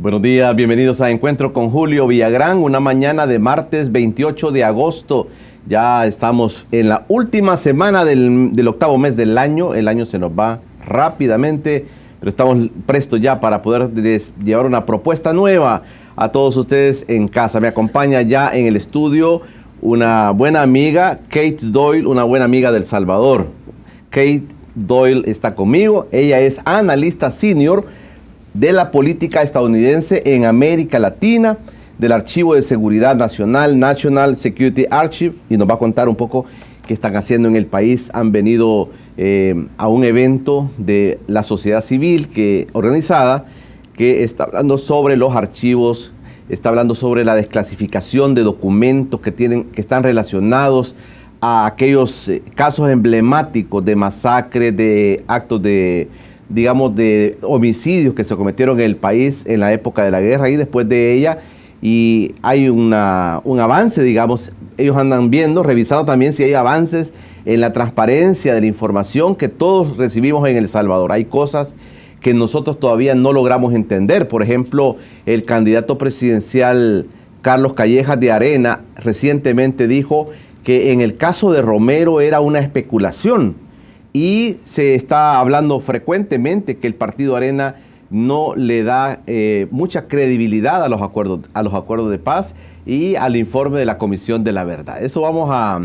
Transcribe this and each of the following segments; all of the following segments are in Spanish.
Buenos días, bienvenidos a Encuentro con Julio Villagrán, una mañana de martes 28 de agosto. Ya estamos en la última semana del octavo mes del año. El año se nos va rápidamente, pero estamos prestos ya para poder llevar una propuesta nueva a todos ustedes en casa. Me acompaña ya en el estudio una buena amiga, Kate Doyle, una buena amiga del Salvador. Kate Doyle está conmigo. Ella es analista senior de la política estadounidense en América Latina, del Archivo de Seguridad Nacional, National Security Archive, y nos va a contar un poco qué están haciendo en el país. Han venido a un evento de la sociedad civil organizada que está hablando sobre los archivos, está hablando sobre la desclasificación de documentos que están relacionados a aquellos casos emblemáticos de masacre, de actos de homicidios que se cometieron en el país en la época de la guerra y después de ella. Y hay un avance, digamos, ellos andan viendo, revisando también si hay avances en la transparencia de la información que todos recibimos en El Salvador. Hay cosas que nosotros todavía no logramos entender. Por ejemplo, el candidato presidencial Carlos Callejas de Arena recientemente dijo que en el caso de Romero era una especulación. Y se está hablando frecuentemente que el partido Arena no le da mucha credibilidad a los acuerdos de paz y al informe de la Comisión de la Verdad. Eso vamos a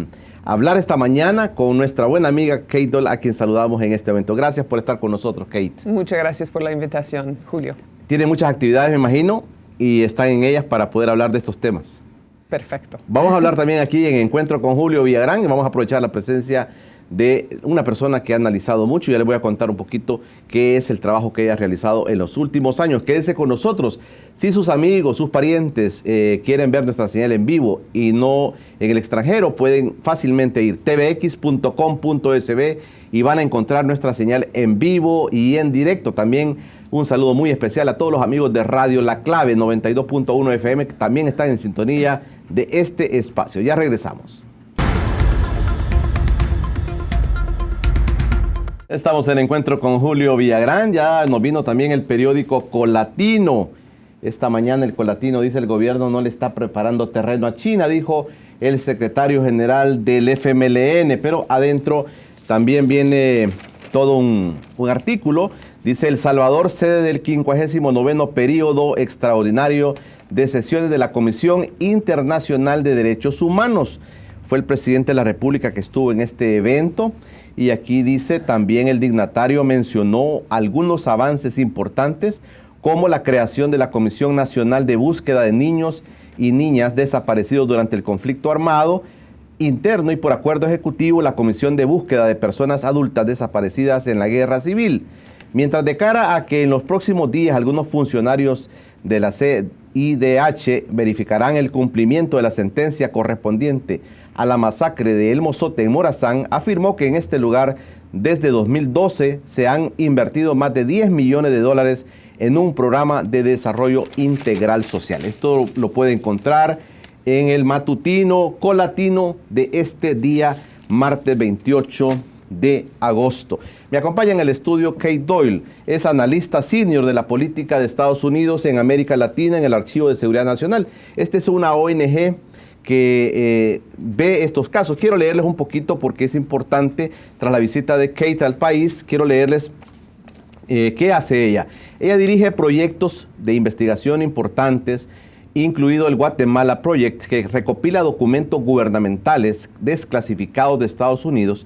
hablar esta mañana con nuestra buena amiga Kate Doyle, a quien saludamos en este evento. Gracias por estar con nosotros, Kate. Muchas gracias por la invitación, Julio. Tiene muchas actividades, me imagino, y están en ellas para poder hablar de estos temas. Perfecto. Vamos a hablar también aquí en Encuentro con Julio Villagrán y vamos a aprovechar la presencia de una persona que ha analizado mucho. Ya les voy a contar un poquito qué es el trabajo que ella ha realizado en los últimos años. Quédese con nosotros. Si sus amigos, sus parientes quieren ver nuestra señal en vivo y no en el extranjero, pueden fácilmente ir tvx.com.sb y van a encontrar nuestra señal en vivo y en directo. También un saludo muy especial a todos los amigos de Radio La Clave 92.1 FM que también están en sintonía de este espacio. Ya regresamos. Estamos en Encuentro con Julio Villagrán. Ya nos vino también el periódico Colatino. Esta mañana el Colatino dice: el gobierno no le está preparando terreno a China, dijo el secretario general del FMLN. Pero adentro también viene todo un artículo. Dice: El Salvador, sede del 59º periodo extraordinario de sesiones de la Comisión Internacional de Derechos Humanos. Fue el presidente de la República que estuvo en este evento. Y aquí dice también el dignatario mencionó algunos avances importantes como la creación de la Comisión Nacional de Búsqueda de Niños y Niñas Desaparecidos durante el conflicto armado interno y por acuerdo ejecutivo la Comisión de Búsqueda de Personas Adultas Desaparecidas en la Guerra Civil. Mientras de cara a que en los próximos días algunos funcionarios de la CIDH verificarán el cumplimiento de la sentencia correspondiente a la masacre de El Mozote en Morazán, afirmó que en este lugar desde 2012 se han invertido más de 10 millones de dólares en un programa de desarrollo integral social. Esto lo puede encontrar en el matutino Colatino de este día, martes 28 de agosto. Me acompaña en el estudio Kate Doyle, es analista senior de la política de Estados Unidos en América Latina en el Archivo de Seguridad Nacional. Esta es una ONG que ve estos casos. Quiero leerles un poquito porque es importante. Tras la visita de Kate al país, quiero leerles qué hace ella. Ella dirige proyectos de investigación importantes, incluido el Guatemala Project, que recopila documentos gubernamentales desclasificados de Estados Unidos,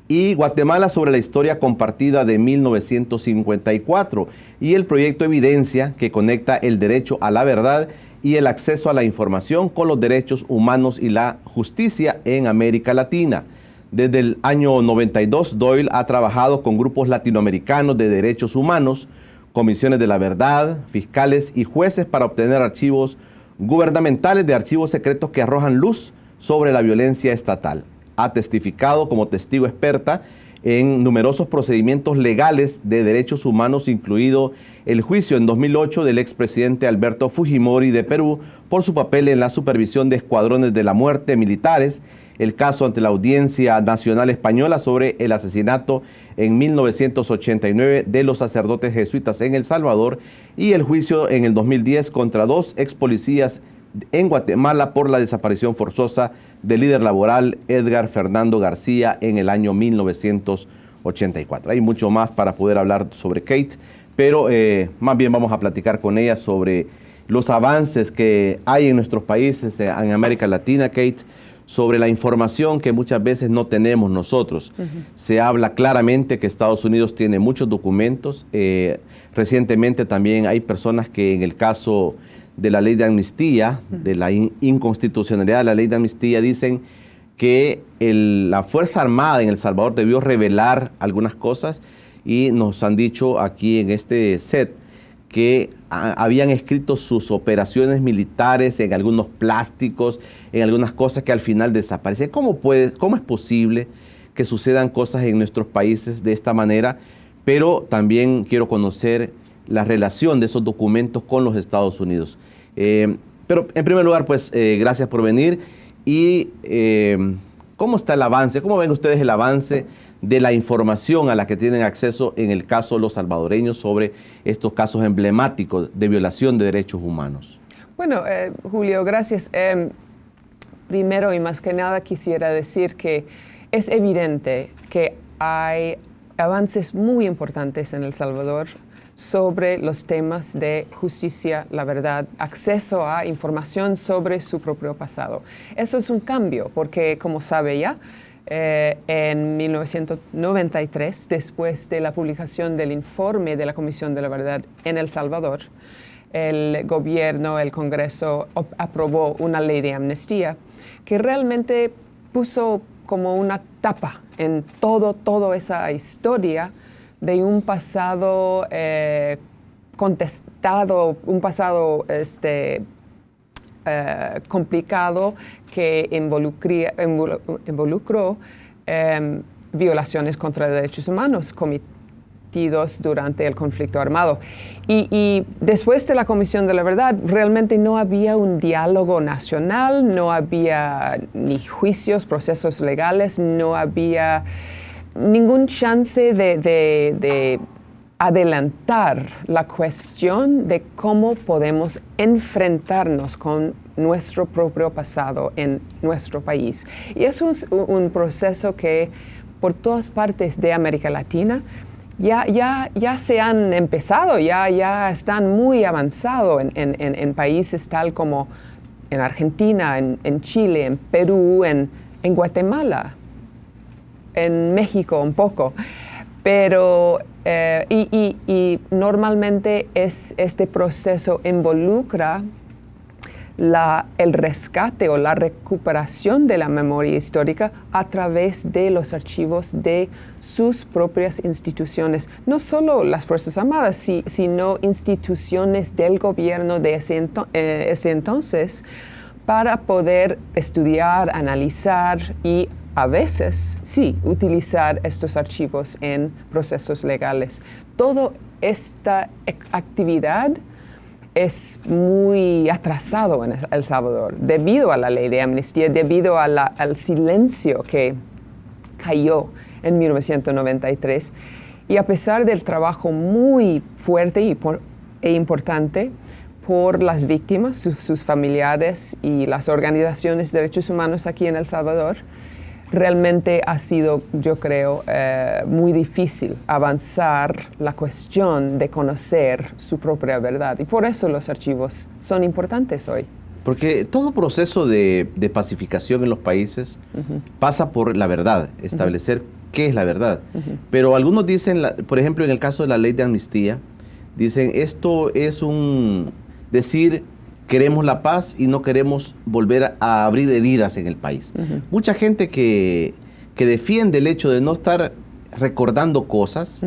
y Guatemala sobre la historia compartida de 1954, y el proyecto Evidencia, que conecta el derecho a la verdad y el acceso a la información con los derechos humanos y la justicia en América Latina. Desde el año 92, Doyle ha trabajado con grupos latinoamericanos de derechos humanos, comisiones de la verdad, fiscales y jueces para obtener archivos gubernamentales de archivos secretos que arrojan luz sobre la violencia estatal. Ha testificado como testigo experta en numerosos procedimientos legales de derechos humanos, incluido el juicio en 2008 del expresidente Alberto Fujimori de Perú por su papel en la supervisión de escuadrones de la muerte militares el caso ante la Audiencia Nacional Española sobre el asesinato en 1989 de los sacerdotes jesuitas en El Salvador y el juicio en el 2010 contra 2 ex policías en Guatemala por la desaparición forzosa del líder laboral Edgar Fernando García en el año 1984. Hay mucho más para poder hablar sobre Kate, pero más bien vamos a platicar con ella sobre los avances que hay en nuestros países, en América Latina, Kate, sobre la información que muchas veces no tenemos nosotros. Se habla claramente que Estados Unidos tiene muchos documentos. Recientemente también hay personas que en el caso de la ley de amnistía, de la inconstitucionalidad de la ley de amnistía, dicen que la Fuerza Armada en El Salvador debió revelar algunas cosas y nos han dicho aquí en este set que habían escrito sus operaciones militares en algunos plásticos, en algunas cosas que al final desaparecen. ¿Cómo es posible que sucedan cosas en nuestros países de esta manera? Pero también quiero conocer la relación de esos documentos con los Estados Unidos. Pero en primer lugar, pues gracias por venir. Y ¿cómo está el avance? ¿Cómo ven ustedes el avance de la información a la que tienen acceso en el caso de los salvadoreños sobre estos casos emblemáticos de violación de derechos humanos? Bueno, Julio, gracias. Primero y más que nada quisiera decir que es evidente que hay avances muy importantes en El Salvador sobre los temas de justicia, la verdad, acceso a información sobre su propio pasado. Eso es un cambio porque, como sabe ya, en 1993, después de la publicación del informe de la Comisión de la Verdad en El Salvador, el gobierno, el Congreso aprobó una ley de amnistía que realmente puso como una tapa en toda esa historia de un pasado contestado, un pasado complicado que involucró violaciones contra derechos humanos cometidos durante el conflicto armado. Y después de la Comisión de la Verdad, realmente no había un diálogo nacional, no había ni juicios, procesos legales, no había ningún chance de adelantar la cuestión de cómo podemos enfrentarnos con nuestro propio pasado en nuestro país. Y eso es un proceso que por todas partes de América Latina ya se han empezado, ya están muy avanzados en países tal como en Argentina, en Chile, en Perú, en Guatemala, en México un poco. Pero y normalmente este proceso involucra el rescate o la recuperación de la memoria histórica a través de los archivos de sus propias instituciones, no solo las Fuerzas Armadas, sino instituciones del gobierno de ese entonces, para poder estudiar, analizar y a veces, sí, utilizar estos archivos en procesos legales. Toda esta actividad es muy atrasado en El Salvador debido a la ley de amnistía, debido al silencio que cayó en 1993. Y a pesar del trabajo muy fuerte e importante por las víctimas, sus familiares y las organizaciones de derechos humanos aquí en El Salvador, realmente ha sido, yo creo, muy difícil avanzar la cuestión de conocer su propia verdad. Y por eso los archivos son importantes hoy. Porque todo proceso de pacificación en los países pasa por la verdad, establecer qué es la verdad. Pero algunos dicen, por ejemplo, en el caso de la ley de amnistía, dicen esto es decir, queremos la paz y no queremos volver a abrir heridas en el país. Mucha gente que defiende el hecho de no estar recordando cosas,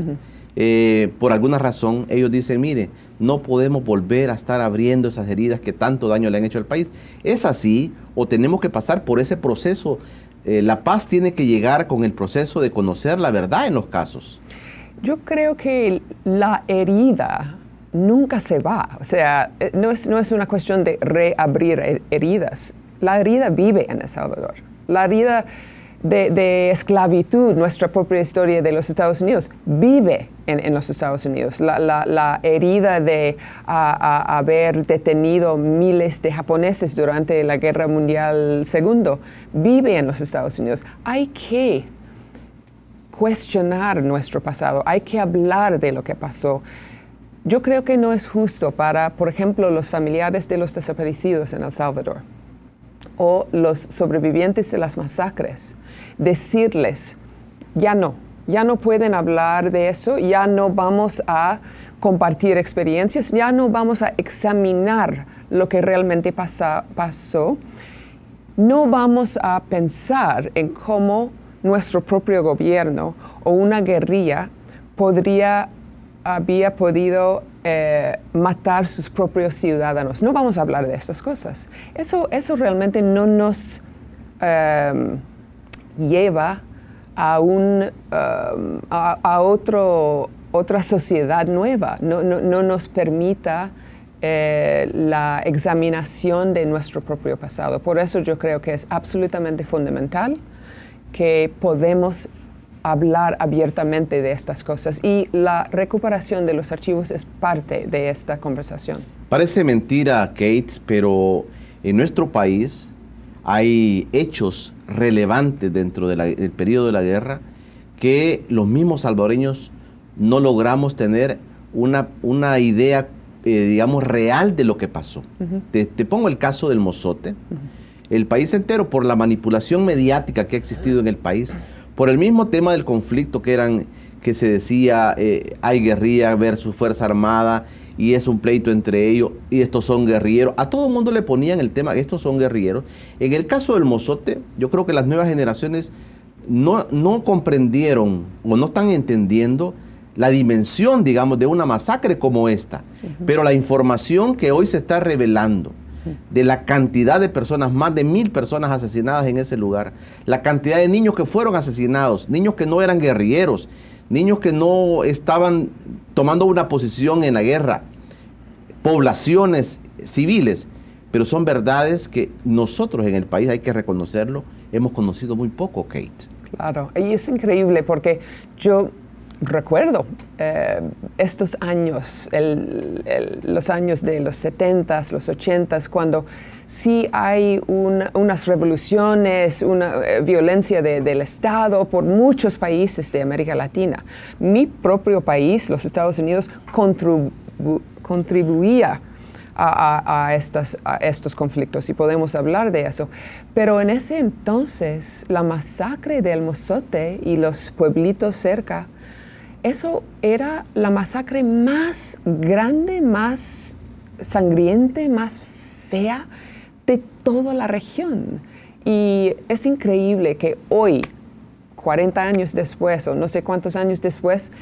por alguna razón, ellos dicen, mire, no podemos volver a estar abriendo esas heridas que tanto daño le han hecho al país. ¿Es así o tenemos que pasar por ese proceso? La paz tiene que llegar con el proceso de conocer la verdad en los casos. Yo creo que la herida nunca se va, o sea, no es una cuestión de reabrir heridas. La herida vive en El Salvador. La herida de esclavitud, nuestra propia historia de los Estados Unidos, vive en los Estados Unidos. La herida de haber detenido miles de japoneses durante la Guerra Mundial II vive en los Estados Unidos. Hay que cuestionar nuestro pasado, hay que hablar de lo que pasó. Yo creo que no es justo para, por ejemplo, los familiares de los desaparecidos en El Salvador o los sobrevivientes de las masacres, decirles, ya no pueden hablar de eso, ya no vamos a compartir experiencias, ya no vamos a examinar lo que realmente pasó, no vamos a pensar en cómo nuestro propio gobierno o una guerrilla había podido matar sus propios ciudadanos. No vamos a hablar de estas cosas. Eso realmente no nos lleva a otra sociedad nueva. No nos permita la examinación de nuestro propio pasado. Por eso yo creo que es absolutamente fundamental que podemos hablar abiertamente de estas cosas, y la recuperación de los archivos es parte de esta conversación. Parece mentira, Kate, pero en nuestro país hay hechos relevantes dentro del periodo de la guerra que los mismos salvadoreños no logramos tener una idea, digamos, real de lo que pasó. Uh-huh. Te pongo el caso del Mozote. Uh-huh. El país entero, por la manipulación mediática que ha existido en el país, por el mismo tema del conflicto que se decía, hay guerrilla versus Fuerza Armada, y es un pleito entre ellos, y estos son guerrilleros. A todo el mundo le ponían el tema, estos son guerrilleros. En el caso del Mozote, yo creo que las nuevas generaciones no comprendieron o no están entendiendo la dimensión, digamos, de una masacre como esta. Uh-huh. Pero la información que hoy se está revelando de la cantidad de personas, más de 1,000 personas asesinadas en ese lugar, la cantidad de niños que fueron asesinados, niños que no eran guerrilleros, niños que no estaban tomando una posición en la guerra, poblaciones civiles, pero son verdades que nosotros en el país, hay que reconocerlo, hemos conocido muy poco, Kate. Claro, y es increíble porque yo recuerdo estos años, los años de los 70s, los 80s, cuando sí hay unas revoluciones, una violencia del Estado por muchos países de América Latina. Mi propio país, los Estados Unidos, contribuía a estos conflictos, y podemos hablar de eso. Pero en ese entonces, la masacre de El Mozote y los pueblitos cerca, eso era la masacre más grande, más sangriente, más fea de toda la región. Y es increíble que hoy, 40 años después, o no sé cuántos años después,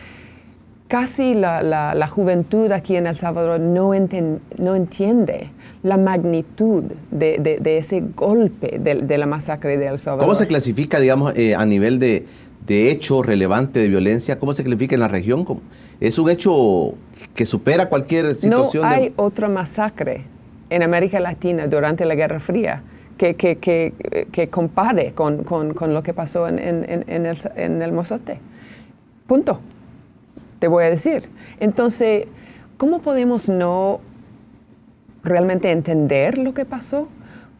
casi la juventud aquí en El Salvador no entiende la magnitud de ese golpe de la masacre de El Salvador. ¿Cómo se clasifica, digamos, a nivel de hecho relevante de violencia? ¿Cómo se clasifica en la región? ¿Es un hecho que supera cualquier situación? No hay otra masacre en América Latina durante la Guerra Fría que compare con lo que pasó en el Mozote. Punto. Te voy a decir. Entonces, ¿cómo podemos no realmente entender lo que pasó?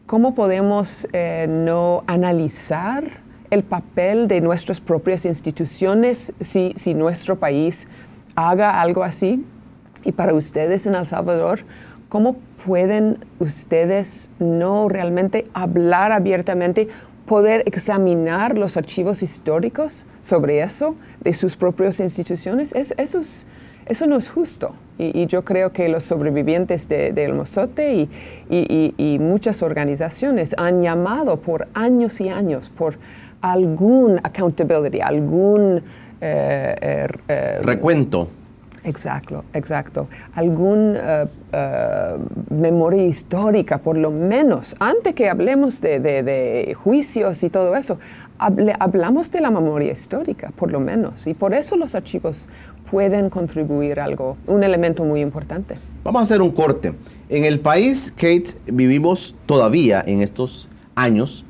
¿Cómo podemos no analizar el papel de nuestras propias instituciones si nuestro país haga algo así? Y para ustedes en El Salvador, ¿cómo pueden ustedes no realmente hablar abiertamente, poder examinar los archivos históricos sobre eso de sus propias instituciones? Eso no es justo. Y yo creo que los sobrevivientes de El Mozote y muchas organizaciones han llamado por años y años por algún accountability, algún recuento. Exacto. Algún memoria histórica, por lo menos. Antes que hablemos de juicios y todo eso, hablamos de la memoria histórica, por lo menos. Y por eso los archivos pueden contribuir un elemento muy importante. Vamos a hacer un corte. En el país, Kate, vivimos todavía en estos años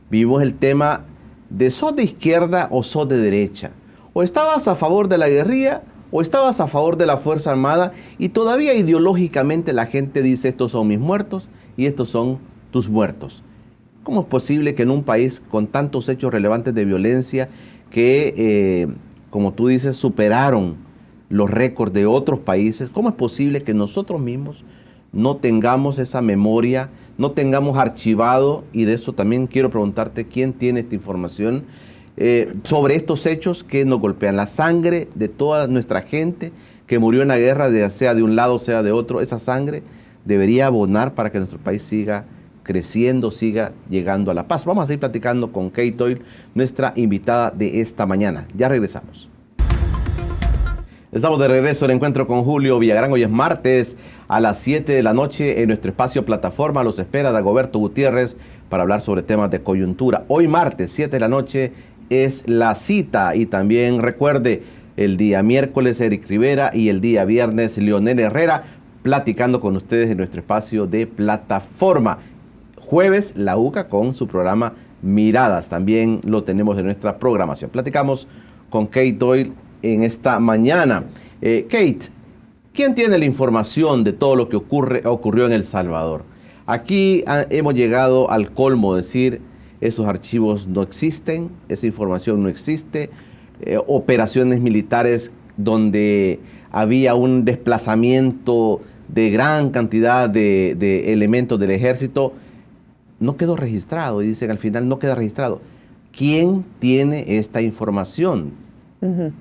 vivimos el tema de sos de izquierda o sos de derecha. O estabas a favor de la guerrilla o estabas a favor de la Fuerza Armada, y todavía ideológicamente la gente dice estos son mis muertos y estos son tus muertos. ¿Cómo es posible que en un país con tantos hechos relevantes de violencia que, como tú dices, superaron los récords de otros países, cómo es posible que nosotros mismos no tengamos esa memoria, no tengamos archivado? Y de eso también quiero preguntarte, ¿quién tiene esta información sobre estos hechos que nos golpean? La sangre de toda nuestra gente que murió en la guerra, sea de un lado, sea de otro, esa sangre debería abonar para que nuestro país siga creciendo, siga llegando a la paz. Vamos a seguir platicando con Kate Doyle, nuestra invitada de esta mañana. Ya regresamos. Estamos de regreso en Encuentro con Julio Villagrán. Hoy es martes a las 7 de la noche en nuestro espacio Plataforma. Los espera Dagoberto Gutiérrez para hablar sobre temas de coyuntura. Hoy martes, 7 de la noche, es la cita. Y también recuerde, el día miércoles Eric Rivera y el día viernes Leonel Herrera platicando con ustedes en nuestro espacio de Plataforma. Jueves, la UCA con su programa Miradas. También lo tenemos en nuestra programación. Platicamos con Kate Doyle en esta mañana. Kate, ¿quién tiene la información de todo lo que ocurrió en El Salvador? Aquí hemos llegado al colmo de decir, esos archivos no existen, esa información no existe, operaciones militares donde había un desplazamiento de gran cantidad de elementos del ejército, no quedó registrado, y dicen al final no queda registrado. ¿Quién tiene esta información? Uh-huh.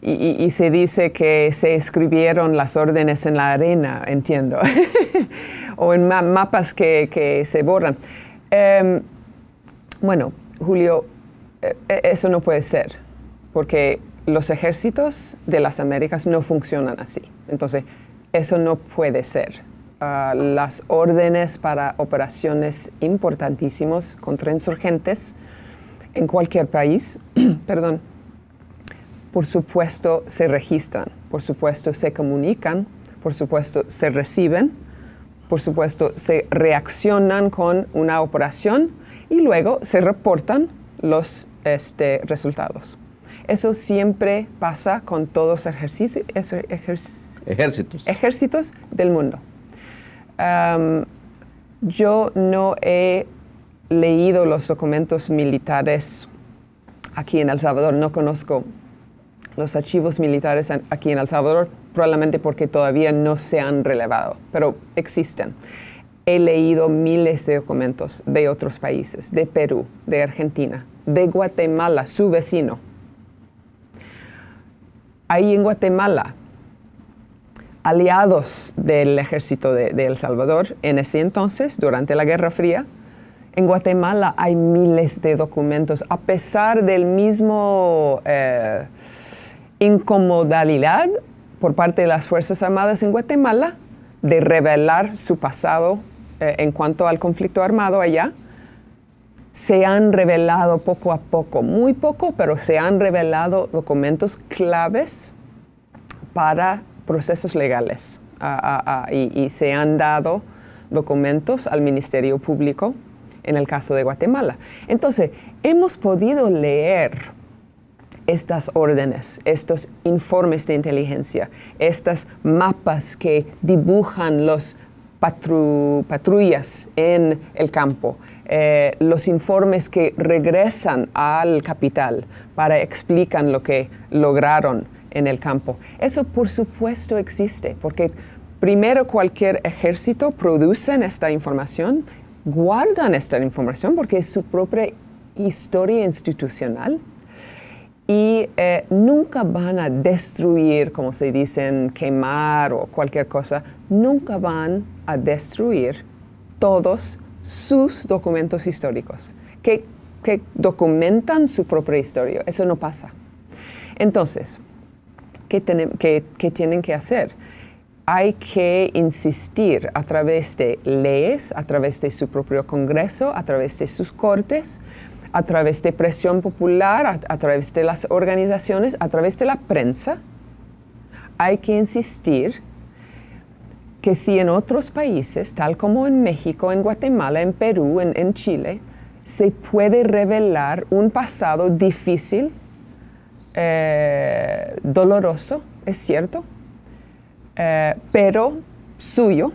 Y se dice que se escribieron las órdenes en la arena, entiendo, o en mapas que se borran. Bueno, Julio, eso no puede ser, porque los ejércitos de las Américas no funcionan así. Entonces, eso no puede ser. Las órdenes para operaciones importantísimas contra insurgentes en cualquier país, perdón, por supuesto se registran, por supuesto se comunican, por supuesto se reciben, por supuesto se reaccionan con una operación y luego se reportan los resultados. Eso siempre pasa con todos los ejércitos del mundo. Yo no he leído los documentos militares aquí en El Salvador, no conozco los archivos militares aquí en El Salvador, probablemente porque todavía no se han relevado, pero existen. He leído miles de documentos de otros países, de Perú, de Argentina, de Guatemala, su vecino. Ahí en Guatemala, aliados del ejército de El Salvador, en ese entonces, durante la Guerra Fría, en Guatemala hay miles de documentos, a pesar del mismo incomodidad por parte de las Fuerzas Armadas en Guatemala de revelar su pasado en cuanto al conflicto armado allá. Se han revelado poco a poco, muy poco, pero se han revelado documentos claves para procesos legales y se han dado documentos al Ministerio Público en el caso de Guatemala. Entonces, hemos podido leer estas órdenes, estos informes de inteligencia, estos mapas que dibujan los patrullas en el campo, los informes que regresan al capital para explicar lo que lograron en el campo. Eso por supuesto existe, porque primero cualquier ejército produce esta información, guardan esta información porque es su propia historia institucional y nunca van a destruir, como se dicen, quemar o cualquier cosa, nunca van a destruir todos sus documentos históricos que documentan su propia historia. Eso no pasa. Entonces, ¿qué tienen que hacer? Hay que insistir a través de leyes, a través de su propio Congreso, a través de sus cortes, a través de presión popular, a través de las organizaciones, a través de la prensa. Hay que insistir que si en otros países, tal como en México, en Guatemala, en Perú, en Chile, se puede revelar un pasado difícil, doloroso, es cierto, pero suyo.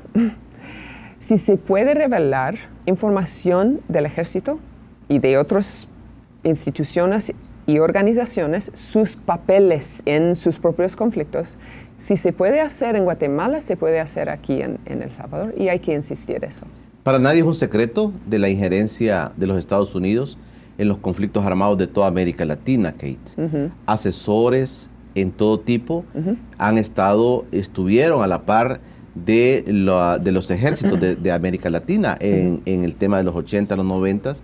Si se puede revelar información del ejército y de otras instituciones y organizaciones, sus papeles en sus propios conflictos, si se puede hacer en Guatemala, se puede hacer aquí en El Salvador, y hay que insistir en eso. Para nadie es un secreto de la injerencia de los Estados Unidos en los conflictos armados de toda América Latina, Kate. Asesores en todo tipo estuvieron a la par de los ejércitos de América Latina en el tema de los 80, los 90,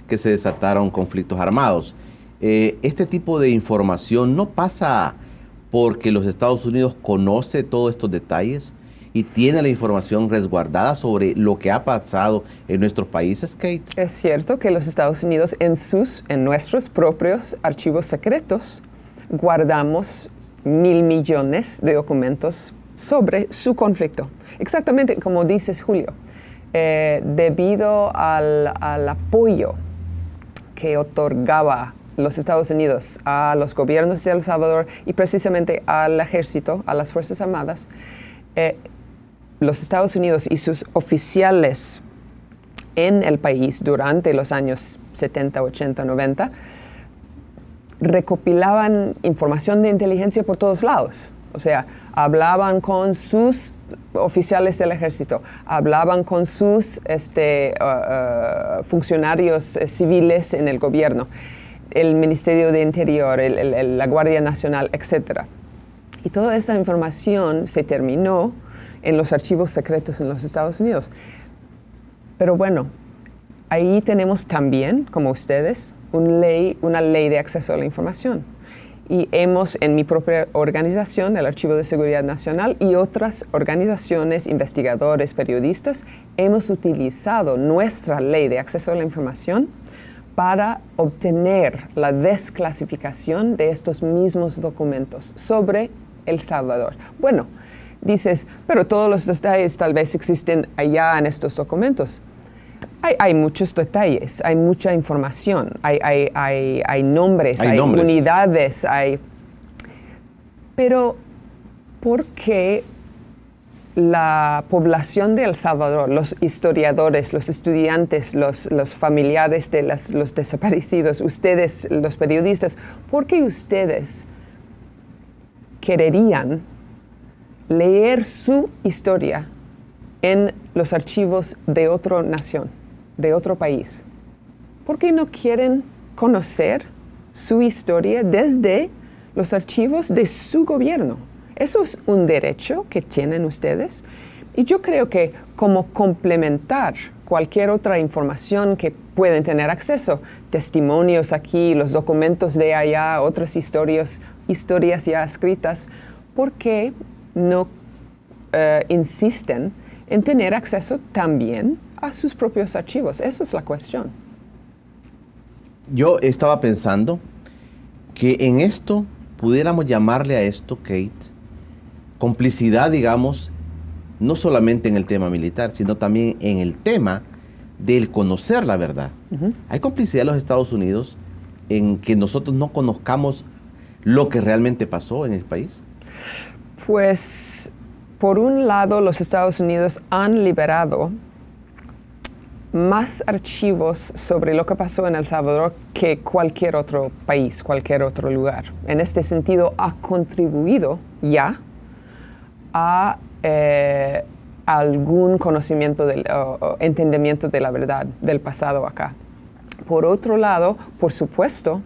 que se desataron conflictos armados. Este tipo de información no pasa porque los Estados Unidos conoce todos estos detalles y tiene la información resguardada sobre lo que ha pasado en nuestros países, Kate. Es cierto que los Estados Unidos en nuestros propios archivos secretos guardamos 1,000 millones de documentos sobre su conflicto. Exactamente como dices, Julio, debido al apoyo que otorgaba los Estados Unidos a los gobiernos de El Salvador y precisamente al ejército, a las Fuerzas Armadas, los Estados Unidos y sus oficiales en el país durante los años 70, 80, 90 recopilaban información de inteligencia por todos lados. O sea, hablaban con sus oficiales del ejército, hablaban con sus funcionarios civiles en el gobierno, el Ministerio de Interior, la Guardia Nacional, etc. Y toda esa información se terminó en los archivos secretos en los Estados Unidos. Pero bueno, ahí tenemos también, como ustedes, una ley de acceso a la información. Y en mi propia organización, el Archivo de Seguridad Nacional, y otras organizaciones, investigadores, periodistas, hemos utilizado nuestra ley de acceso a la información para obtener la desclasificación de estos mismos documentos sobre El Salvador. Bueno, dices, pero todos los detalles tal vez existen allá en estos documentos. Hay muchos detalles, hay mucha información, hay nombres, hay unidades, pero ¿por qué la población de El Salvador, los historiadores, los estudiantes, los familiares de los desaparecidos, ustedes, los periodistas, por qué ustedes quererían leer su historia en los archivos de otra nación, de otro país? ¿Por qué no quieren conocer su historia desde los archivos de su gobierno? Eso es un derecho que tienen ustedes. Y yo creo que como complementar cualquier otra información que pueden tener acceso, testimonios aquí, los documentos de allá, otras historias ya escritas, ¿por qué no insisten en tener acceso también a sus propios archivos? Esa es la cuestión. Yo estaba pensando que en esto, pudiéramos llamarle a esto, Kate, complicidad, digamos, no solamente en el tema militar, sino también en el tema del conocer la verdad. Hay complicidad de los Estados Unidos en que nosotros no conozcamos lo que realmente pasó en el país. Pues, por un lado, los Estados Unidos han liberado más archivos sobre lo que pasó en El Salvador que cualquier otro país, cualquier otro lugar. En este sentido, ha contribuido ya a algún conocimiento o entendimiento de la verdad del pasado acá. Por otro lado, por supuesto,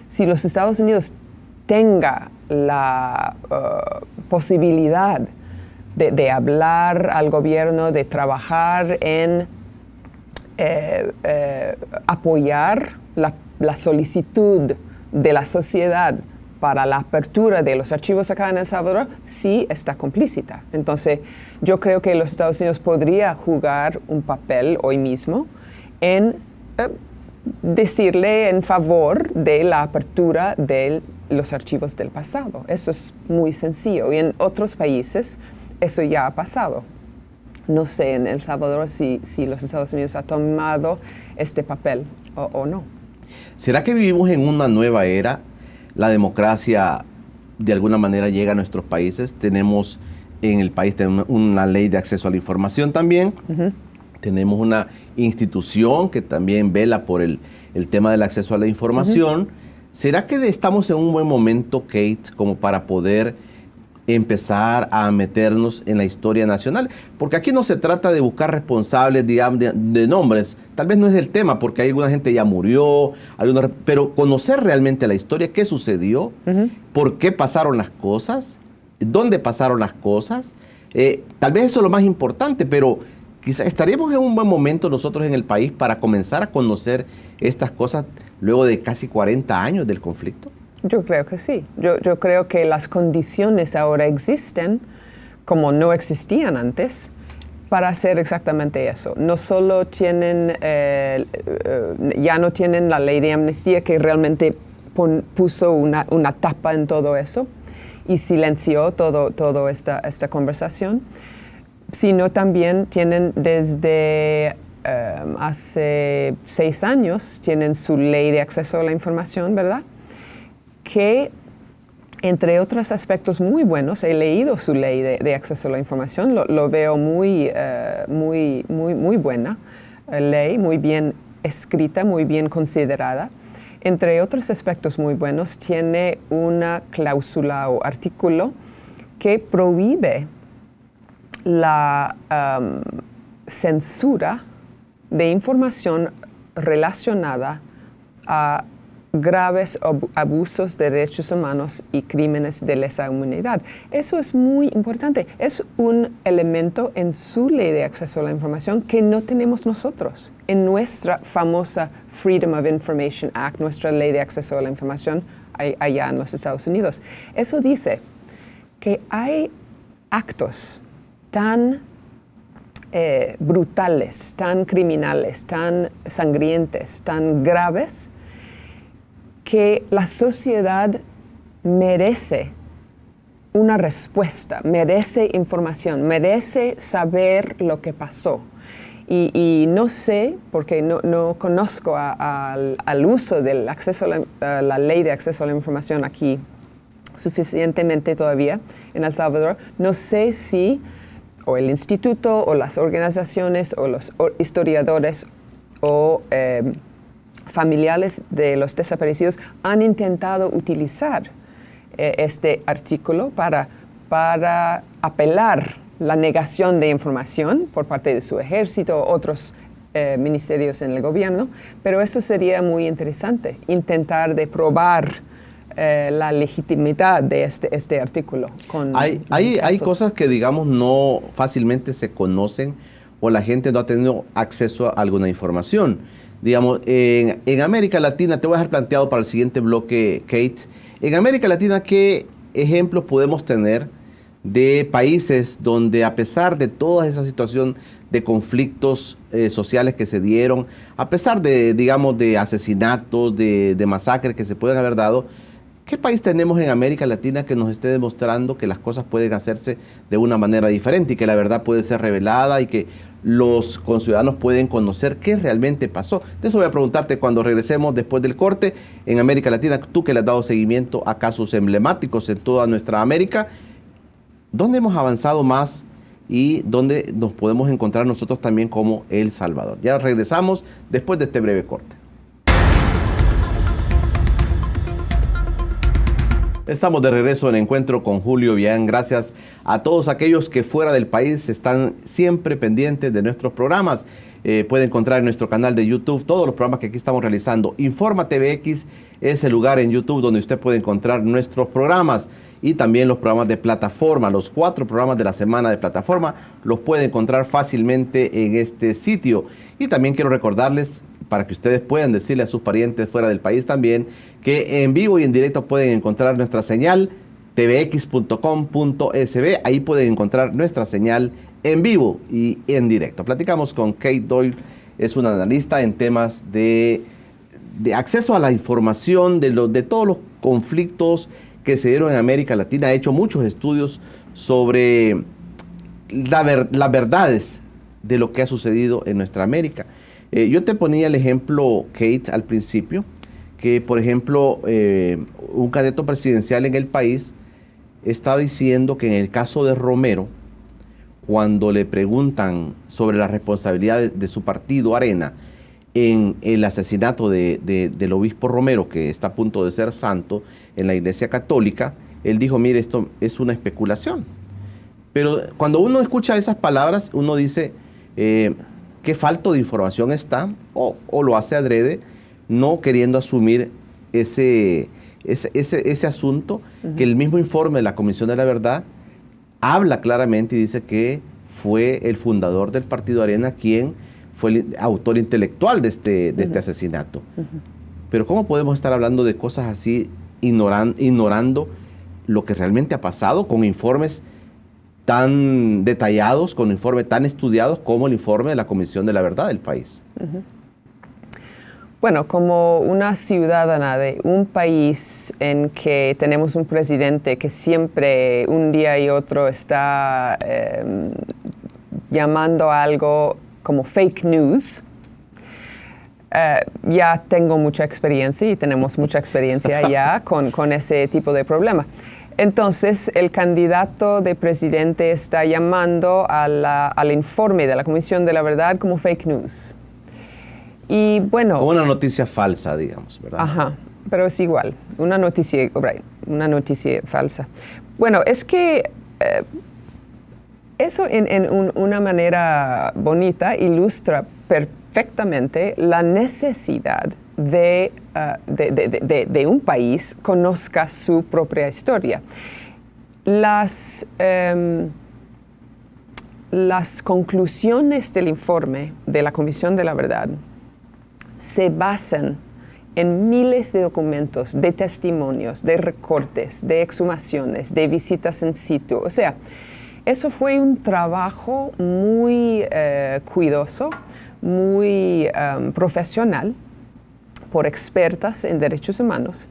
si los Estados Unidos tenga la posibilidad de hablar al gobierno, de trabajar en apoyar la solicitud de la sociedad para la apertura de los archivos acá en El Salvador, sí está complícita. Entonces, yo creo que los Estados Unidos podría jugar un papel hoy mismo en decirle en favor de la apertura de los archivos del pasado. Eso es muy sencillo. Y en otros países eso ya ha pasado. No sé en El Salvador si los Estados Unidos han tomado este papel. o no. ¿Será que vivimos en una nueva era? La democracia de alguna manera llega a nuestros países. Tenemos en el país una ley de acceso a la información también. Tenemos una institución que también vela por el tema del acceso a la información. ¿Será que estamos en un buen momento, Kate, como para poder empezar a meternos en la historia nacional? Porque aquí no se trata de buscar responsables, digamos, de nombres. Tal vez no es el tema, porque alguna gente ya murió, pero conocer realmente la historia, qué sucedió, por qué pasaron las cosas, dónde pasaron las cosas. Tal vez eso es lo más importante, pero quizás estaríamos en un buen momento nosotros en el país para comenzar a conocer estas cosas luego de casi 40 años del conflicto. Yo creo que sí. Yo creo que las condiciones ahora existen como no existían antes para hacer exactamente eso. No solo tienen, ya no tienen la ley de amnistía que realmente puso una tapa en todo eso y silenció toda esta conversación, sino también tienen desde hace 6 años, tienen su ley de acceso a la información, ¿verdad? Que, entre otros aspectos muy buenos, he leído su ley de acceso a la información, lo veo muy buena ley, muy bien escrita, muy bien considerada. Entre otros aspectos muy buenos, tiene una cláusula o artículo que prohíbe la censura de información relacionada a graves abusos de derechos humanos y crímenes de lesa humanidad. Eso es muy importante. Es un elemento en su ley de acceso a la información que no tenemos nosotros. En nuestra famosa Freedom of Information Act, nuestra ley de acceso a la información allá en los Estados Unidos. Eso dice que hay actos tan brutales, tan criminales, tan sangrientos, tan graves, que la sociedad merece una respuesta, merece información, merece saber lo que pasó. Y no sé, porque no conozco al uso del acceso a la ley de acceso a la información aquí suficientemente todavía en El Salvador, no sé si o el instituto o las organizaciones o los historiadores o familiares de los desaparecidos han intentado utilizar este artículo para apelar la negación de información por parte de su ejército o otros ministerios en el gobierno, pero eso sería muy interesante, intentar de probar la legitimidad de este artículo. Hay cosas que, digamos, no fácilmente se conocen o la gente no ha tenido acceso a alguna información. Digamos, en América Latina, te voy a dejar planteado para el siguiente bloque, Kate. En América Latina, ¿qué ejemplos podemos tener de países donde, a pesar de toda esa situación de conflictos sociales que se dieron, a pesar de, digamos, de asesinatos, de masacres que se pueden haber dado, ¿qué país tenemos en América Latina que nos esté demostrando que las cosas pueden hacerse de una manera diferente y que la verdad puede ser revelada y que los conciudadanos pueden conocer qué realmente pasó? De eso voy a preguntarte cuando regresemos después del corte. En América Latina, tú que le has dado seguimiento a casos emblemáticos en toda nuestra América, ¿dónde hemos avanzado más y dónde nos podemos encontrar nosotros también como El Salvador? Ya regresamos después de este breve corte. Estamos de regreso en Encuentro con Julio Villagrán. Gracias a todos aquellos que fuera del país están siempre pendientes de nuestros programas. Puede encontrar en nuestro canal de YouTube todos los programas que aquí estamos realizando. Informa TVX es el lugar en YouTube donde usted puede encontrar nuestros programas y también los programas de plataforma. Los 4 programas de la semana de plataforma los puede encontrar fácilmente en este sitio. Y también quiero recordarles, para que ustedes puedan decirle a sus parientes fuera del país también, que en vivo y en directo pueden encontrar nuestra señal tvx.com.sb. Ahí pueden encontrar nuestra señal en vivo y en directo. Platicamos con Kate Doyle, es una analista en temas de acceso a la información, de todos los conflictos que se dieron en América Latina. Ha hecho muchos estudios sobre las verdades de lo que ha sucedido en nuestra América. Yo te ponía el ejemplo, Kate, al principio, que por ejemplo, un candidato presidencial en el país estaba diciendo que en el caso de Romero, cuando le preguntan sobre la responsabilidad de su partido, Arena, en el asesinato del obispo Romero, que está a punto de ser santo en la Iglesia Católica, él dijo, mire, esto es una especulación. Pero cuando uno escucha esas palabras, uno dice, qué falto de información está, o lo hace adrede, no queriendo asumir ese asunto, que el mismo informe de la Comisión de la Verdad habla claramente y dice que fue el fundador del Partido Arena quien fue el autor intelectual de este asesinato. Pero ¿cómo podemos estar hablando de cosas así, ignorando lo que realmente ha pasado con informes tan detallados, con informes tan estudiados como el informe de la Comisión de la Verdad del país? Bueno, como una ciudadana de un país en que tenemos un presidente que siempre, un día y otro, está llamando a algo como fake news, ya tengo mucha experiencia y tenemos mucha experiencia ya con ese tipo de problema. Entonces, el candidato de presidente está llamando al informe de la Comisión de la Verdad como fake news. Y bueno... Como una noticia falsa, digamos, ¿verdad? Ajá, pero es igual, una noticia falsa. Bueno, es que eso en una manera bonita ilustra perfectamente la necesidad de un país conozca su propia historia. Las conclusiones del informe de la Comisión de la Verdad se basan en miles de documentos, de testimonios, de recortes, de exhumaciones, de visitas in situ. O sea, eso fue un trabajo muy cuidadoso, muy profesional, por expertas en derechos humanos,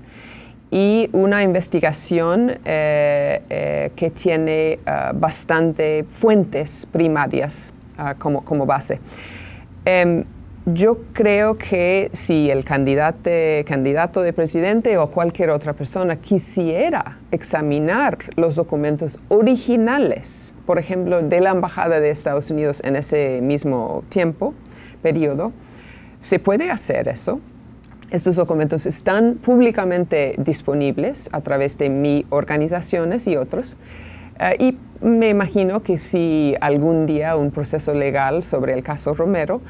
y una investigación que tiene bastante fuentes primarias como base. Yo creo que si el candidato de presidente o cualquier otra persona quisiera examinar los documentos originales, por ejemplo, de la Embajada de Estados Unidos en ese mismo periodo, se puede hacer eso. Estos documentos están públicamente disponibles a través de mis organizaciones y otros. Y me imagino que si algún día un proceso legal sobre el caso Romero,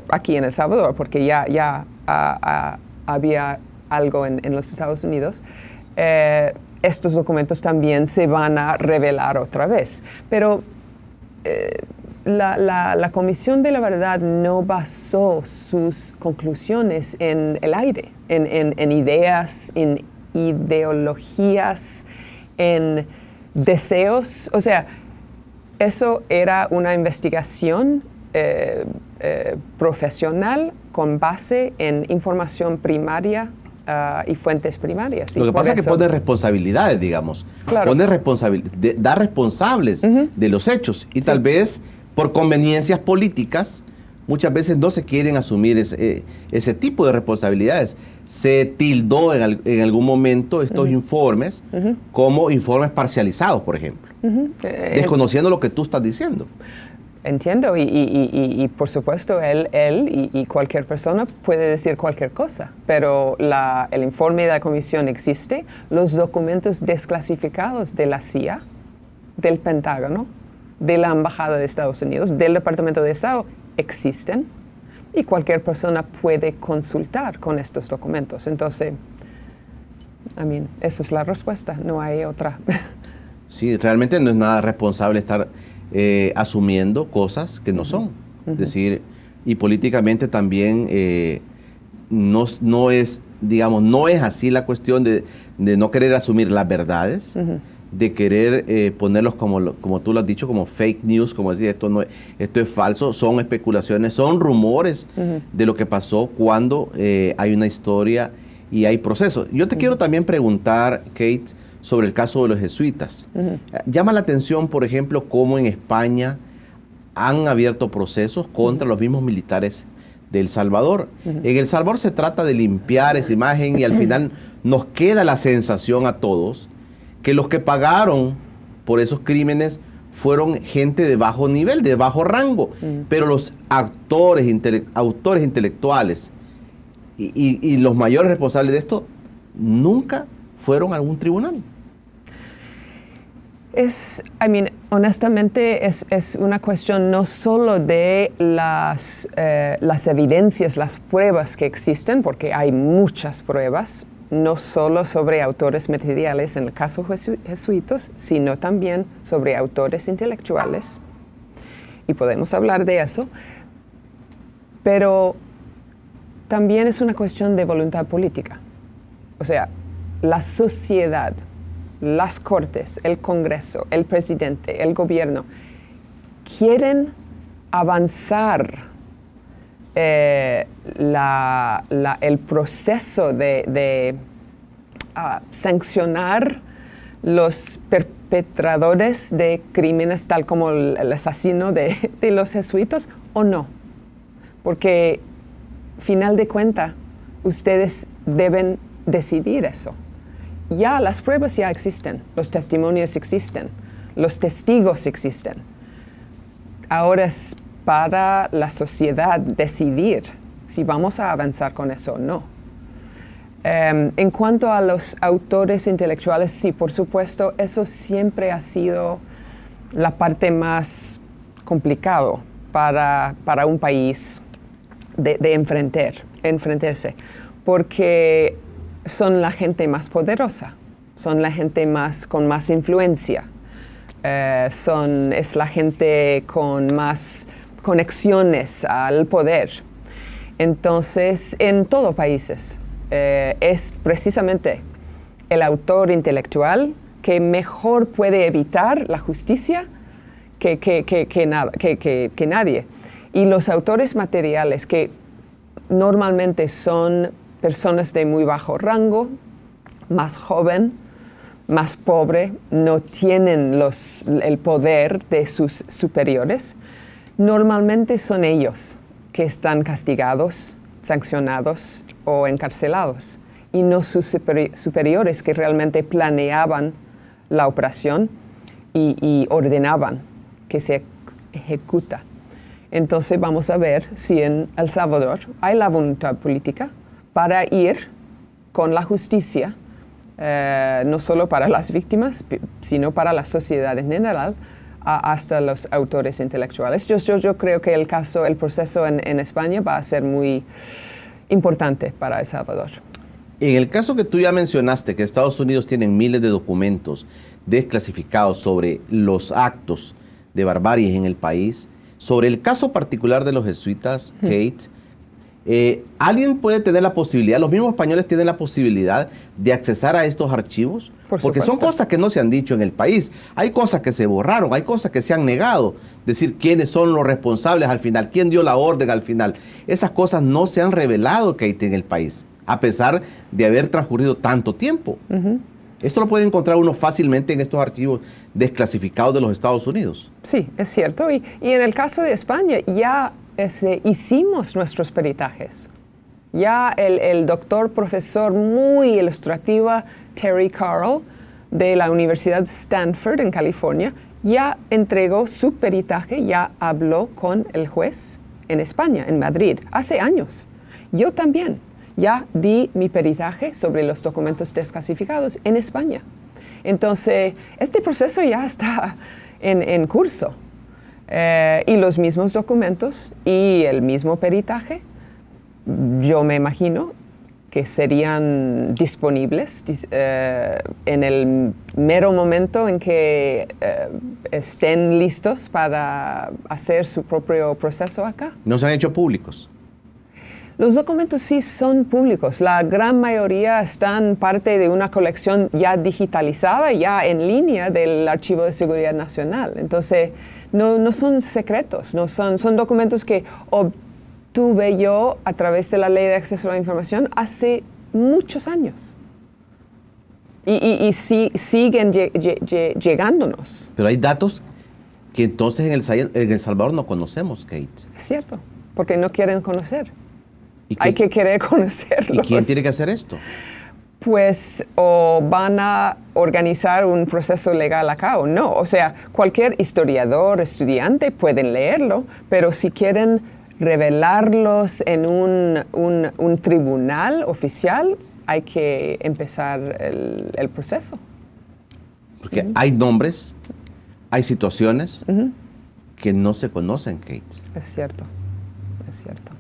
aquí en El Salvador, porque ya había algo en los Estados Unidos, estos documentos también se van a revelar otra vez. Pero la Comisión de la Verdad no basó sus conclusiones en el aire, en ideas, en ideologías, en deseos. O sea, eso era una investigación profesional con base en información primaria y fuentes primarias. Lo que pasa es que pone responsabilidades, digamos. Claro. Da responsables de los hechos y tal vez por conveniencias políticas muchas veces no se quieren asumir ese tipo de responsabilidades. Se tildó en algún momento estos informes como informes parcializados, por ejemplo, desconociendo lo que tú estás diciendo. Entiendo, y por supuesto él y cualquier persona puede decir cualquier cosa, pero el informe de la comisión existe, los documentos desclasificados de la CIA, del Pentágono, de la Embajada de Estados Unidos, del Departamento de Estado, existen y cualquier persona puede consultar con estos documentos. Entonces, esa es la respuesta, no hay otra. Sí, realmente no es nada responsable estar asumiendo cosas que no son. Es decir, y políticamente también no es así la cuestión de no querer asumir las verdades, de querer ponerlos como tú lo has dicho, como fake news, como decir esto es falso, son especulaciones, son rumores de lo que pasó cuando hay una historia y hay procesos. Yo te quiero también preguntar, Kate, sobre el caso de los jesuitas. Llama la atención, por ejemplo, cómo en España han abierto procesos contra los mismos militares de El Salvador. En El Salvador se trata de limpiar esa imagen y al final nos queda la sensación a todos que los que pagaron por esos crímenes fueron gente de bajo nivel, de bajo rango, pero los autores intelectuales y los mayores responsables de esto nunca fueron a algún tribunal. Honestamente, es una cuestión no solo de las evidencias, las pruebas que existen, porque hay muchas pruebas, no solo sobre autores materiales en el caso jesuitas, sino también sobre autores intelectuales. Y podemos hablar de eso. Pero también es una cuestión de voluntad política. O sea, la sociedad, las cortes, el Congreso, el presidente, el gobierno, quieren avanzar el proceso de sancionar los perpetradores de crímenes tal como el asesino de los jesuitas o no. Porque, final de cuentas, ustedes deben decidir eso. Ya las pruebas ya existen, los testimonios existen, los testigos existen. Ahora es para la sociedad decidir si vamos a avanzar con eso o no. En cuanto a los autores intelectuales, sí, por supuesto, eso siempre ha sido la parte más complicada para un país de enfrentarse, porque son la gente más poderosa, son la gente con más influencia, es la gente con más conexiones al poder. Entonces, en todos países, es precisamente el autor intelectual que mejor puede evitar la justicia que nadie. Y los autores materiales, que normalmente son personas de muy bajo rango, más joven, más pobre, no tienen el poder de sus superiores, normalmente son ellos que están castigados, sancionados o encarcelados, y no sus superiores que realmente planeaban la operación y ordenaban que se ejecuta. Entonces vamos a ver si en El Salvador hay la voluntad política para ir con la justicia, no solo para las víctimas, sino para la sociedad en general, hasta los autores intelectuales. Yo creo que el proceso en España va a ser muy importante para El Salvador. En el caso que tú ya mencionaste, que Estados Unidos tiene miles de documentos desclasificados sobre los actos de barbarie en el país, sobre el caso particular de los jesuitas, Kate, ¿alguien puede tener la posibilidad, los mismos españoles tienen la posibilidad de accesar a estos archivos? Porque son cosas que no se han dicho en el país. Hay cosas que se borraron, hay cosas que se han negado. Decir quiénes son los responsables al final, quién dio la orden al final. Esas cosas no se han revelado, Kate, en el país, a pesar de haber transcurrido tanto tiempo. Esto lo puede encontrar uno fácilmente en estos archivos desclasificados de los Estados Unidos. Sí, es cierto. Y en el caso de España ya hicimos nuestros peritajes. Ya el doctor profesor muy ilustrativa Terry Carl de la Universidad Stanford en California ya entregó su peritaje, ya habló con el juez en España, en Madrid, hace años. Yo también ya di mi peritaje sobre los documentos desclasificados en España. Entonces, este proceso ya está en curso. Y los mismos documentos y el mismo peritaje, yo me imagino que serían disponibles en el mero momento en que estén listos para hacer su propio proceso acá. ¿No se han hecho públicos? Los documentos sí son públicos. La gran mayoría están parte de una colección ya digitalizada, ya en línea del Archivo de Seguridad Nacional. Entonces, no son secretos, son documentos que obtuve yo a través de la Ley de Acceso a la Información hace muchos años. Y siguen llegándonos. Pero hay datos que entonces en El Salvador no conocemos, Kate. Es cierto, porque no quieren conocer. Hay que querer conocerlos. ¿Y quién tiene que hacer esto? Pues o van a organizar un proceso legal acá o no. O sea, cualquier historiador, estudiante pueden leerlo, pero si quieren revelarlos en un tribunal oficial, hay que empezar el proceso. Porque hay nombres, hay situaciones que no se conocen, Kate. Es cierto, es cierto.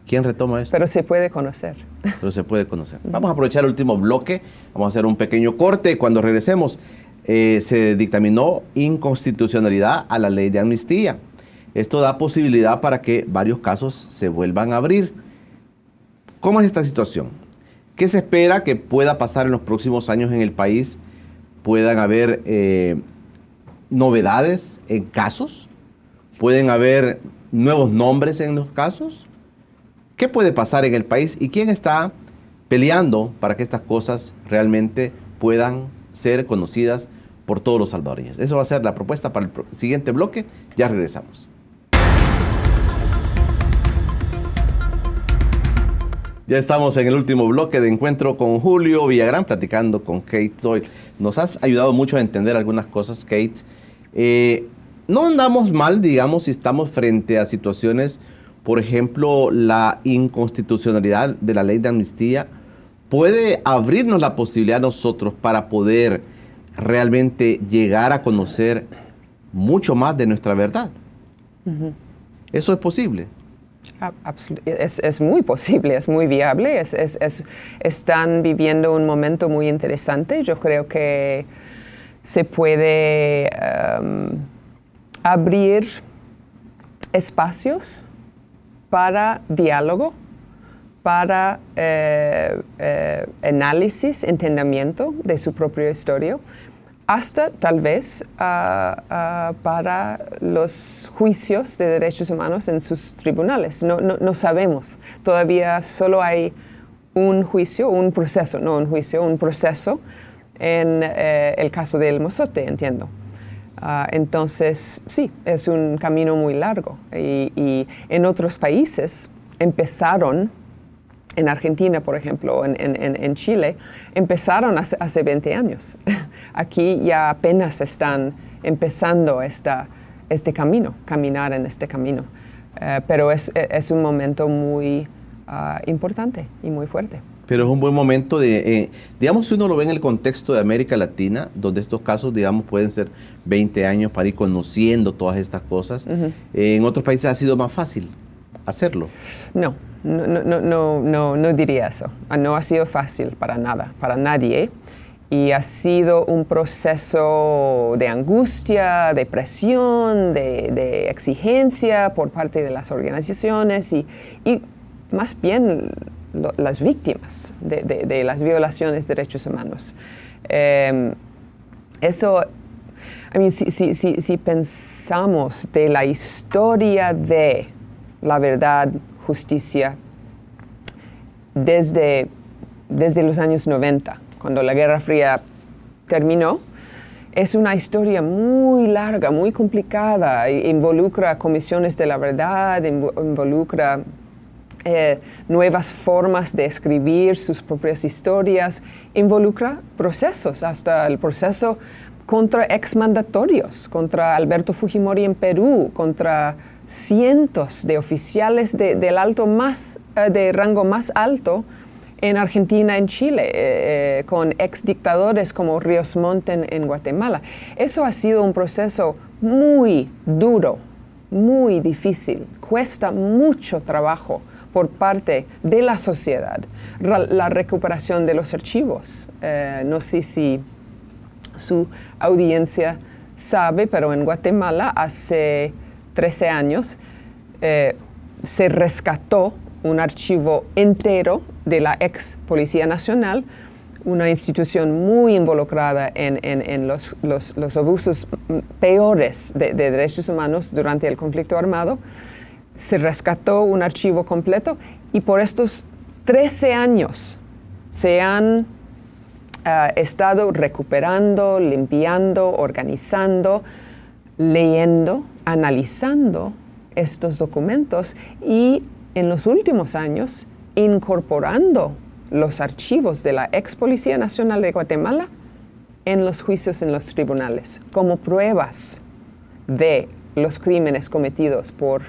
¿Quién retoma esto? Pero se puede conocer. Pero se puede conocer. Vamos a aprovechar el último bloque. Vamos a hacer un pequeño corte. Cuando regresemos, se dictaminó inconstitucionalidad a la ley de amnistía. Esto da posibilidad para que varios casos se vuelvan a abrir. ¿Cómo es esta situación? ¿Qué se espera que pueda pasar en los próximos años en el país? ¿Puedan haber novedades en casos? ¿Pueden haber nuevos nombres en los casos? ¿Qué puede pasar en el país y quién está peleando para que estas cosas realmente puedan ser conocidas por todos los salvadoreños? Eso va a ser la propuesta para el siguiente bloque. Ya regresamos. Ya estamos en el último bloque de Encuentro con Julio Villagrán, platicando con Kate Doyle. Nos has ayudado mucho a entender algunas cosas, Kate. No andamos mal, digamos, si estamos frente a situaciones, por ejemplo, la inconstitucionalidad de la ley de amnistía puede abrirnos la posibilidad a nosotros para poder realmente llegar a conocer mucho más de nuestra verdad. ¿Eso es posible? Es muy posible, es muy viable, están viviendo un momento muy interesante. Yo creo que se puede abrir espacios para diálogo, para análisis, entendimiento de su propia historia, hasta tal vez para los juicios de derechos humanos en sus tribunales. No sabemos. Todavía solo hay un juicio, un proceso, no un juicio, un proceso en el caso del Mozote, entiendo. Entonces, sí, es un camino muy largo. Y en otros países empezaron, en Argentina, por ejemplo, en Chile, empezaron hace 20 años. Aquí ya apenas están empezando este camino, caminar en este camino. Pero es un momento muy importante y muy fuerte. Pero es un buen momento digamos, si uno lo ve en el contexto de América Latina, donde estos casos, digamos, pueden ser 20 años para ir conociendo todas estas cosas. En otros países ha sido más fácil hacerlo. No diría eso. No ha sido fácil para nada, para nadie. Y ha sido un proceso de angustia, de presión, de exigencia por parte de las organizaciones y más bien las víctimas de las violaciones de derechos humanos. Si pensamos de la historia de la verdad, justicia, desde los años 90, cuando la Guerra Fría terminó, es una historia muy larga, muy complicada, involucra comisiones de la verdad, involucra nuevas formas de escribir sus propias historias, involucra procesos, hasta el proceso contra exmandatorios, contra Alberto Fujimori en Perú, contra cientos de oficiales de rango más alto en Argentina, en Chile, con exdictadores como Ríos Montt en Guatemala. Eso ha sido un proceso muy duro, muy difícil, cuesta mucho trabajo por parte de la sociedad, la recuperación de los archivos. No sé si su audiencia sabe, pero en Guatemala hace 13 años se rescató un archivo entero de la ex Policía Nacional, una institución muy involucrada en los abusos peores de derechos humanos durante el conflicto armado. Se rescató un archivo completo y por estos 13 años se han estado recuperando, limpiando, organizando, leyendo, analizando estos documentos y en los últimos años incorporando los archivos de la ex Policía Nacional de Guatemala en los juicios en los tribunales, como pruebas de los crímenes cometidos por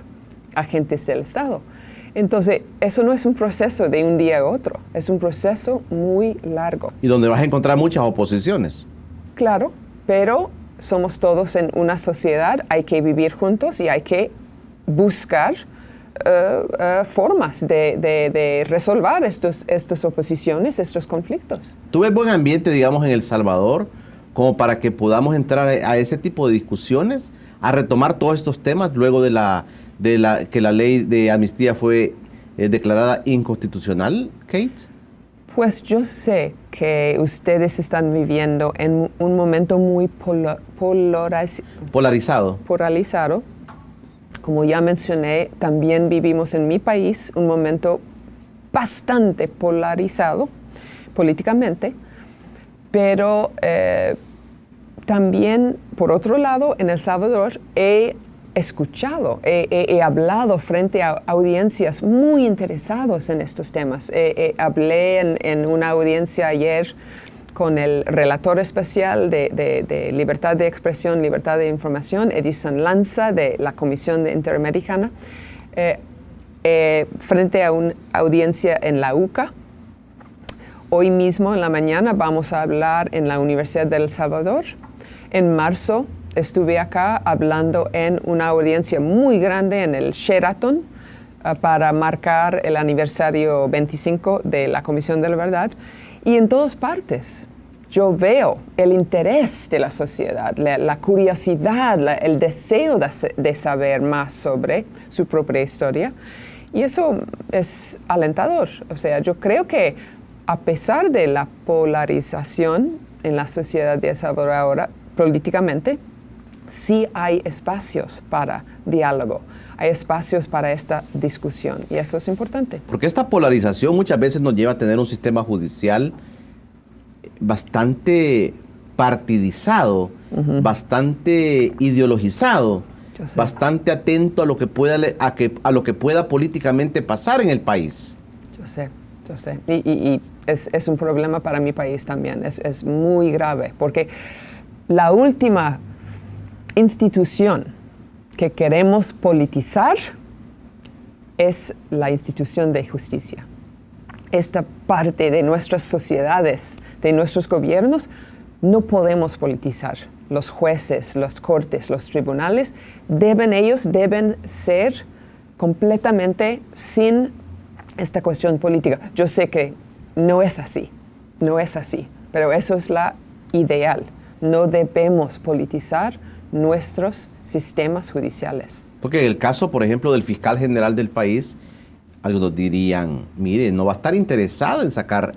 agentes del Estado. Entonces, eso no es un proceso de un día a otro, es un proceso muy largo. Y donde vas a encontrar muchas oposiciones. Claro, pero somos todos en una sociedad, hay que vivir juntos y hay que buscar formas de resolver estas oposiciones, estos conflictos. ¿Tú ves buen ambiente, digamos, en El Salvador, como para que podamos entrar a ese tipo de discusiones, a retomar todos estos temas luego de que la ley de amnistía fue declarada inconstitucional, Kate? Pues yo sé que ustedes están viviendo en un momento muy Polarizado. Como ya mencioné, también vivimos en mi país un momento bastante polarizado políticamente, pero también, por otro lado, en El Salvador he hablado frente a audiencias muy interesadas en estos temas. Hablé en una audiencia ayer con el relator especial de libertad de expresión, libertad de información, Edison Lanza, de la Comisión Interamericana, frente a una audiencia en la UCA. Hoy mismo, en la mañana, vamos a hablar en la Universidad de El Salvador. En marzo estuve acá hablando en una audiencia muy grande en el Sheraton para marcar el aniversario 25 de la Comisión de la Verdad. Y en todas partes yo veo el interés de la sociedad, la curiosidad, el deseo de saber más sobre su propia historia. Y eso es alentador. O sea, yo creo que a pesar de la polarización en la sociedad de El Salvador ahora, políticamente, sí hay espacios para diálogo, hay espacios para esta discusión y eso es importante. Porque esta polarización muchas veces nos lleva a tener un sistema judicial bastante partidizado, bastante ideologizado, bastante atento a lo que pueda políticamente pasar en el país. Yo sé. Y es un problema para mi país también, es muy grave, porque la última institución que queremos politizar es la institución de justicia. Esta parte de nuestras sociedades, de nuestros gobiernos, no podemos politizar. Los jueces, las cortes, los tribunales, ellos deben ser completamente sin esta cuestión política. Yo sé que no es así, pero eso es la ideal. No debemos politizar nuestros sistemas judiciales. Porque en el caso, por ejemplo, del fiscal general del país, algunos dirían, mire, no va a estar interesado en sacar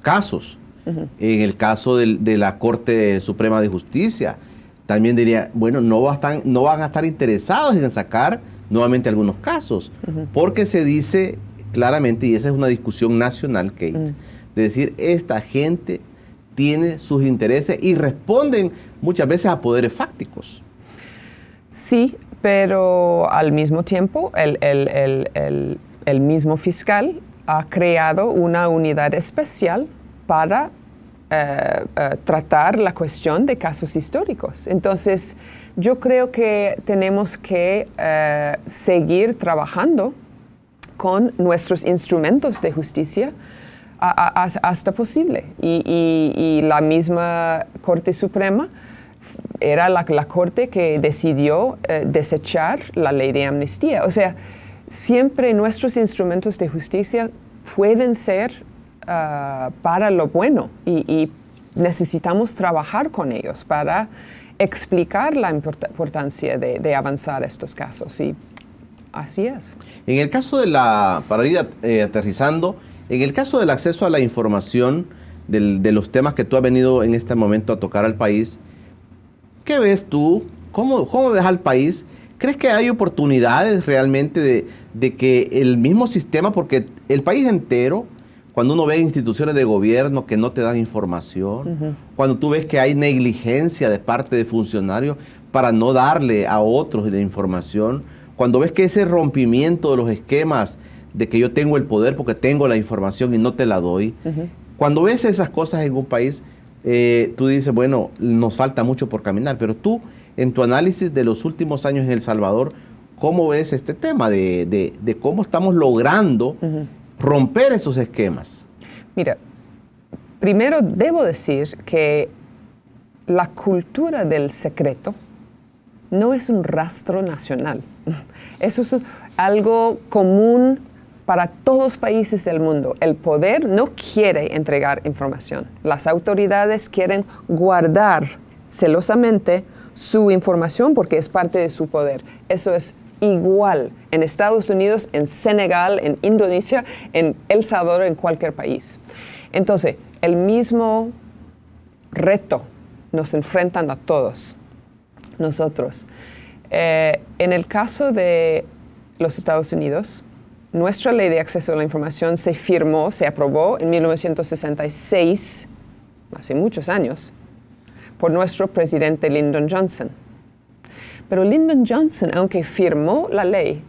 casos. En el caso de la Corte Suprema de Justicia, también diría, bueno, no van a estar interesados en sacar nuevamente algunos casos, porque se dice claramente, y esa es una discusión nacional, Kate, de decir, esta gente tiene sus intereses y responden muchas veces a poderes fácticos. Sí, pero al mismo tiempo el mismo fiscal ha creado una unidad especial para tratar la cuestión de casos históricos. Entonces, yo creo que tenemos que seguir trabajando con nuestros instrumentos de justicia hasta posible. Y la misma Corte Suprema era la Corte que decidió desechar la ley de amnistía. O sea, siempre nuestros instrumentos de justicia pueden ser para lo bueno y necesitamos trabajar con ellos para explicar la importancia de avanzar estos casos. Y así es. En el caso para ir aterrizando, en el caso del acceso a la información de los temas que tú has venido en este momento a tocar al país, ¿qué ves tú? ¿Cómo ves al país? ¿Crees que hay oportunidades realmente de que el mismo sistema, porque el país entero, cuando uno ve instituciones de gobierno que no te dan información, cuando tú ves que hay negligencia de parte de funcionarios para no darle a otros la información, cuando ves que ese rompimiento de los esquemas de que yo tengo el poder porque tengo la información y no te la doy. Cuando ves esas cosas en un país, tú dices, bueno, nos falta mucho por caminar, pero tú, en tu análisis de los últimos años en El Salvador, ¿cómo ves este tema de cómo estamos logrando romper esos esquemas? Mira, primero debo decir que la cultura del secreto no es un rastro nacional. Eso es algo común para todos los países del mundo. El poder no quiere entregar información. Las autoridades quieren guardar celosamente su información porque es parte de su poder. Eso es igual en Estados Unidos, en Senegal, en Indonesia, en El Salvador, en cualquier país. Entonces, el mismo reto nos enfrentan a todos nosotros. En el caso de los Estados Unidos, nuestra ley de acceso a la información se aprobó en 1966, hace muchos años, por nuestro presidente Lyndon Johnson. Pero Lyndon Johnson, aunque firmó la ley,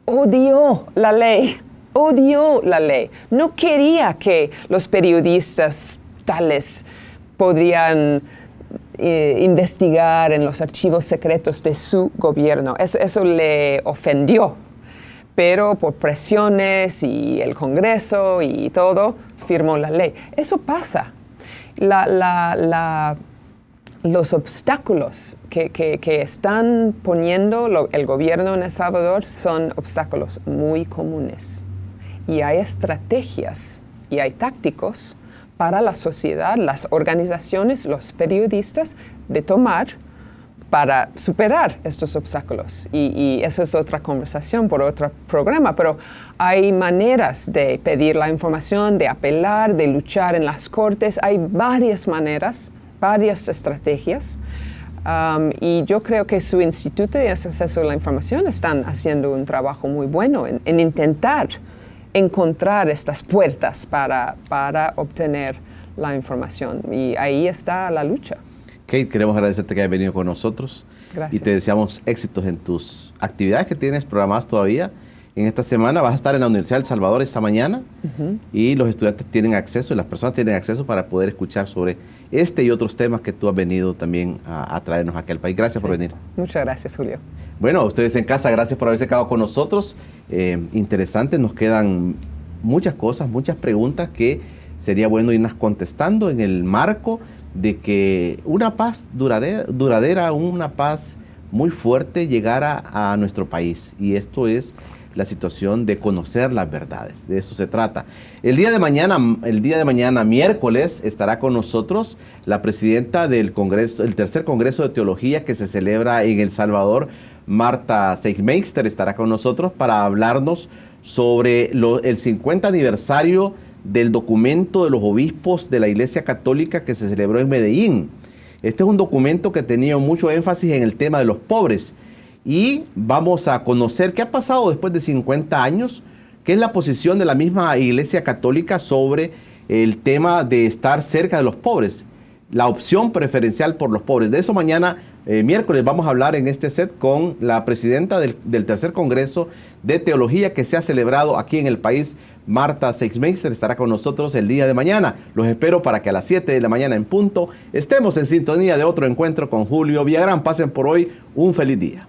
odió la ley. No quería que los periodistas tales podrían investigar en los archivos secretos de su gobierno. Eso le ofendió. Pero por presiones y el Congreso y todo, firmó la ley. Eso pasa. Los obstáculos que están poniendo el gobierno en El Salvador son obstáculos muy comunes. Y hay estrategias y hay tácticos para la sociedad, las organizaciones, los periodistas, de tomar para superar estos obstáculos. Y eso es otra conversación por otro programa, pero hay maneras de pedir la información, de apelar, de luchar en las cortes. Hay varias maneras, varias estrategias. Y yo creo que su Instituto de Acceso a la Información están haciendo un trabajo muy bueno en intentar encontrar estas puertas para obtener la información. Y ahí está la lucha. Kate, queremos agradecerte que hayas venido con nosotros. Gracias. Y te deseamos éxitos en tus actividades que tienes programadas todavía. En esta semana vas a estar en la Universidad de El Salvador esta mañana y los estudiantes tienen acceso y las personas tienen acceso para poder escuchar sobre este y otros temas que tú has venido también a traernos aquí al país. Gracias por venir. Muchas gracias, Julio. Bueno, a ustedes en casa, gracias por haberse quedado con nosotros. Interesante, nos quedan muchas cosas, muchas preguntas que sería bueno irlas contestando en el marco de que una paz duradera, una paz muy fuerte llegara a nuestro país. Y esto es la situación de conocer las verdades. De eso se trata. El día de mañana, miércoles, estará con nosotros la presidenta del Congreso, el tercer Congreso de Teología que se celebra en El Salvador, Marta Seigmeister, estará con nosotros para hablarnos sobre el 50 aniversario del documento de los obispos de la Iglesia Católica que se celebró en Medellín. Este es un documento que tenía mucho énfasis en el tema de los pobres y vamos a conocer qué ha pasado después de 50 años, qué es la posición de la misma Iglesia Católica sobre el tema de estar cerca de los pobres, la opción preferencial por los pobres. De eso mañana, miércoles, vamos a hablar en este set con la presidenta del tercer Congreso de Teología que se ha celebrado aquí en el país, Marta Seigmeister, estará con nosotros el día de mañana. Los espero para que a las 7 de la mañana en punto estemos en sintonía de otro encuentro con Julio Villagrán. Pasen por hoy un feliz día.